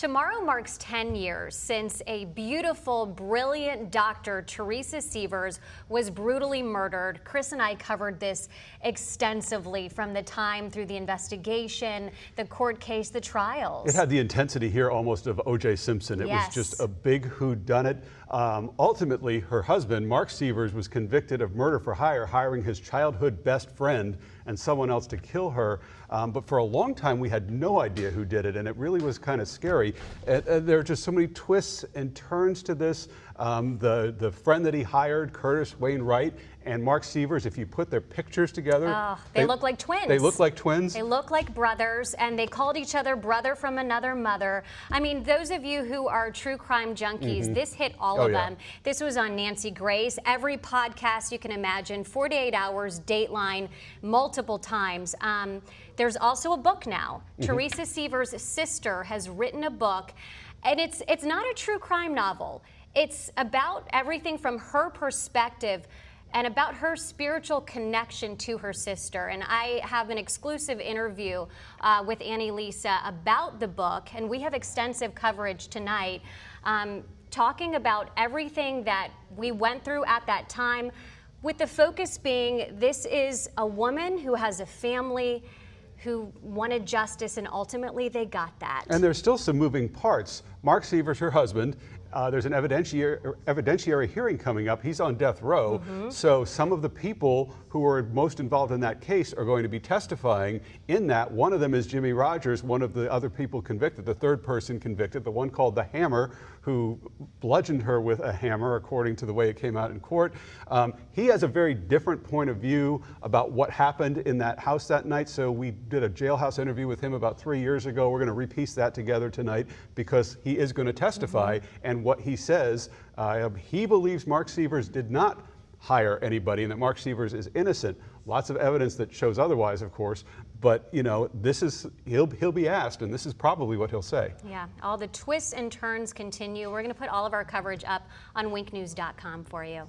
Tomorrow marks 10 years since a beautiful, brilliant doctor, Teresa Sievers, was brutally murdered. Chris and I covered this extensively, from the time through the investigation, the court case, the trials. It had the intensity here almost of O.J. Simpson. It was just a big whodunit. Ultimately, her husband, Mark Sievers, was convicted of murder for hire, hiring his childhood best friend and someone else to kill her. But for a long time, we had no idea who did it, and it really was kind of scary. There are just so many twists and turns to this. The friend that he hired, Curtis Wainwright, and Mark Sievers, if you put their pictures together, they look like twins. They look like twins. They look like brothers, and they called each other brother from another mother. I mean, those of you who are true crime junkies, this hit all of them. This was on Nancy Grace, every podcast you can imagine, 48 hours, Dateline, multiple times. There's also a book now. Teresa Sievers' sister has written a book, and it's not a true crime novel. It's about everything from her perspective and about her spiritual connection to her sister. And I have an exclusive interview with Annie Lisa about the book, and we have extensive coverage tonight talking about everything that we went through at that time, with the focus being this is a woman who has a family, who wanted justice, and ultimately they got that. And there's still some moving parts. Mark Sievers, her husband, there's an evidentiary hearing coming up. He's on death row. So some of the people who were most involved in that case are going to be testifying in that. One of them is Jimmy Rogers, one of the other people convicted, the third person convicted, the one called the Hammer, who bludgeoned her with a hammer, according to the way it came out in court. He has a very different point of view about what happened in that house that night. So we did a jailhouse interview with him about 3 years ago. We're going to repiece that together tonight because he is going to testify. And what he says, he believes Mark Sievers did not hire anybody and that Mark Sievers is innocent. Lots of evidence that shows otherwise, of course, but you know, this is, he'll be asked, and this is probably what he'll say. Yeah, all the twists and turns continue. We're going to put all of our coverage up on winknews.com for you.